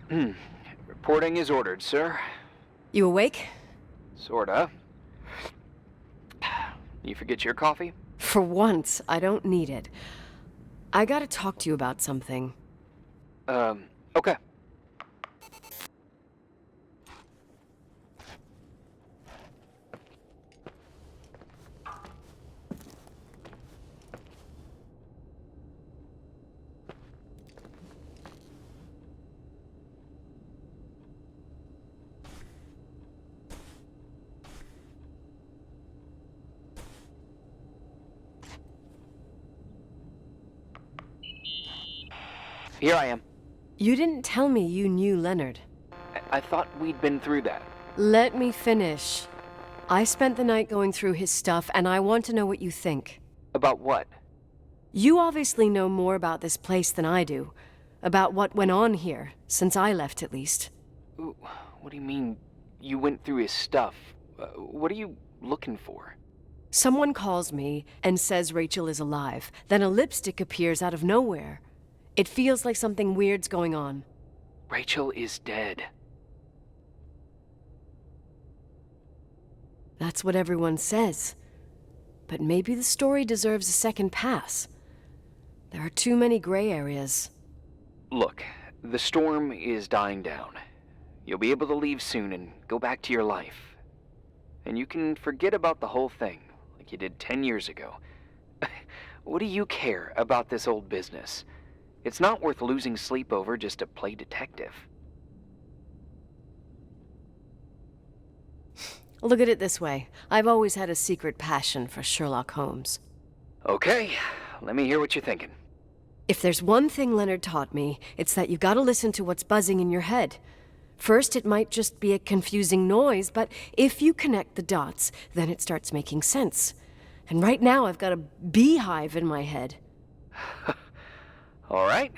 Reporting is ordered, sir. You awake? Sorta. You forget your coffee? For once, I don't need it. I gotta talk to you about something. Okay. Here I am. You didn't tell me you knew Leonard. I thought we'd been through that. Let me finish. I spent the night going through his stuff, and I want to know what you think. About what? You obviously know more about this place than I do. About what went on here, since I left at least. Ooh, what do you mean, you went through his stuff? What are you looking for? Someone calls me and says Rachel is alive. Then a lipstick appears out of nowhere. It feels like something weird's going on. Rachel is dead. That's what everyone says. But maybe the story deserves a second pass. There are too many gray areas. Look, the storm is dying down. You'll be able to leave soon and go back to your life. And you can forget about the whole thing, like you did 10 years ago. What do you care about this old business? It's not worth losing sleep over just to play detective. Look at it this way. I've always had a secret passion for Sherlock Holmes. Okay, let me hear what you're thinking. If there's one thing Leonard taught me, it's that you gotta listen to what's buzzing in your head. First, it might just be a confusing noise, but if you connect the dots, then it starts making sense. And right now, I've got a beehive in my head. All right,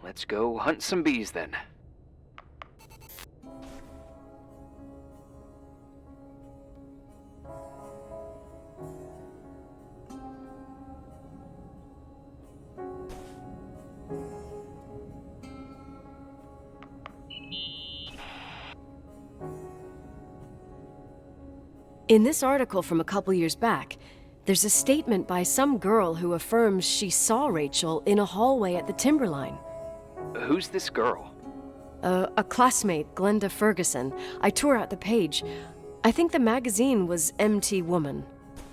let's go hunt some bees then. In this article from a couple years back, there's a statement by some girl who affirms she saw Rachel in a hallway at the Timberline. Who's this girl? A classmate, Glenda Ferguson. I tore out the page. I think the magazine was MT Woman.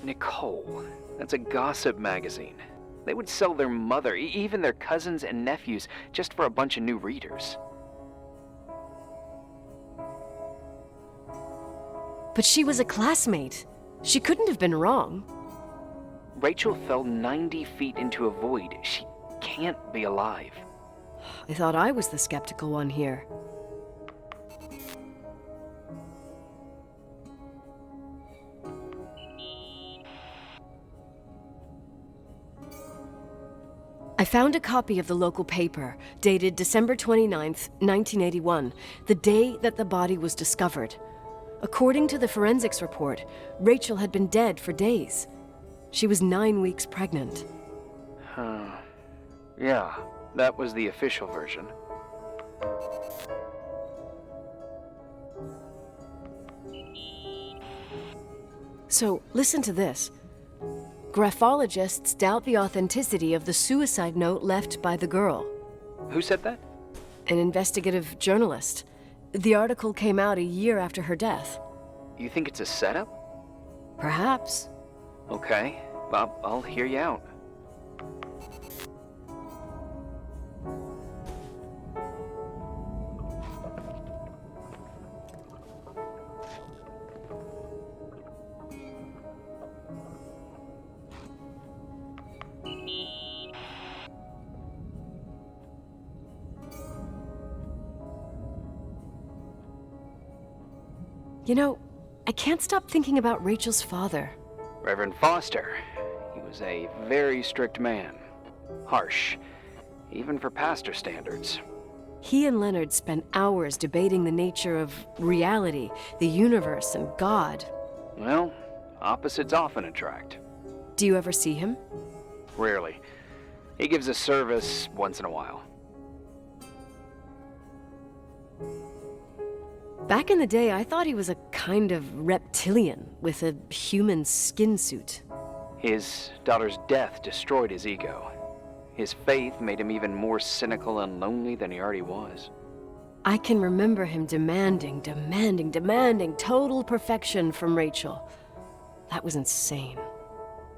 Nicole. That's a gossip magazine. They would sell their mother, even their cousins and nephews, just for a bunch of new readers. But she was a classmate. She couldn't have been wrong. Rachel fell 90 feet into a void. She can't be alive. I thought I was the skeptical one here. I found a copy of the local paper, dated December 29th, 1981, the day that the body was discovered. According to the forensics report, Rachel had been dead for days. She was 9 weeks pregnant. Yeah, that was the official version. So, listen to this. Graphologists doubt the authenticity of the suicide note left by the girl. Who said that? An investigative journalist. The article came out a year after her death. You think it's a setup? Perhaps. Okay, I'll hear you out. You know, I can't stop thinking about Rachel's father. Reverend Foster. He was a very strict man. Harsh, even for pastor standards. He and Leonard spent hours debating the nature of reality, the universe, and God. Well, opposites often attract. Do you ever see him? Rarely. He gives a service once in a while. Back in the day, I thought he was a kind of reptilian with a human skin suit. His daughter's death destroyed his ego. His faith made him even more cynical and lonely than he already was. I can remember him demanding total perfection from Rachel. That was insane.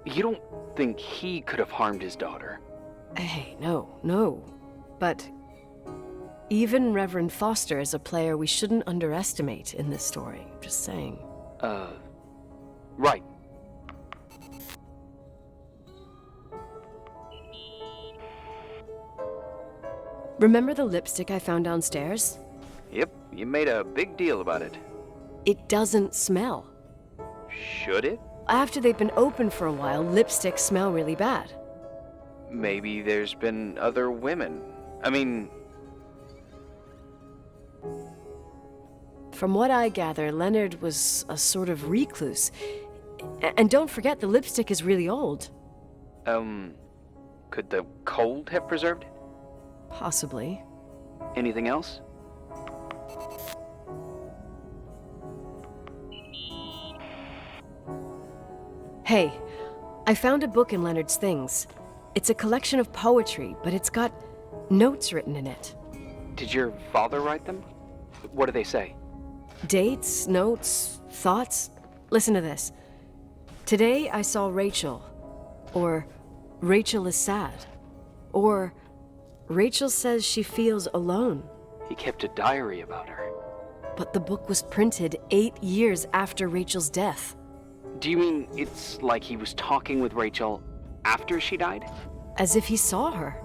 You don't think he could have harmed his daughter? Hey, no. But even Reverend Foster is a player we shouldn't underestimate in this story. Just saying. Right. Remember the lipstick I found downstairs? Yep, you made a big deal about it. It doesn't smell. Should it? After they've been open for a while, lipsticks smell really bad. Maybe there's been other women. I mean... From what I gather, Leonard was a sort of recluse. And don't forget, the lipstick is really old. Could the cold have preserved it? Possibly. Anything else? Hey, I found a book in Leonard's things. It's a collection of poetry, but it's got notes written in it. Did your father write them? What do they say? Dates, notes, thoughts. Listen to this. Today I saw Rachel. Or Rachel is sad. Or Rachel says she feels alone. He kept a diary about her. But the book was printed 8 years after Rachel's death. Do you mean it's like he was talking with Rachel after she died? As if he saw her.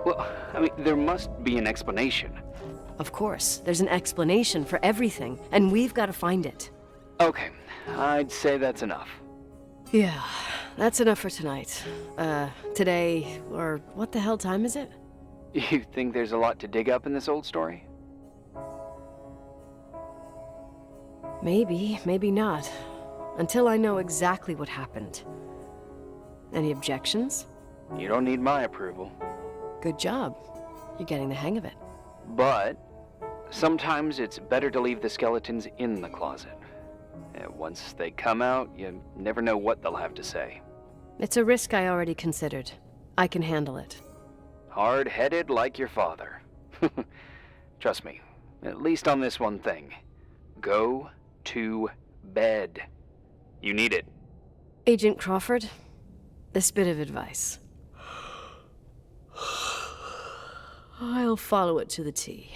Well, I mean, there must be an explanation. Of course, there's an explanation for everything, and we've got to find it. Okay, I'd say that's enough. Yeah, that's enough for tonight. Today, or what the hell time is it? You think there's a lot to dig up in this old story? Maybe, maybe not. Until I know exactly what happened. Any objections? You don't need my approval. Good job. You're getting the hang of it. But sometimes it's better to leave the skeletons in the closet. Once they come out, you never know what they'll have to say. It's a risk I already considered. I can handle it. Hard-headed like your father. Trust me, at least on this one thing. Go to bed. You need it. Agent Crawford, this bit of advice. I'll follow it to the T.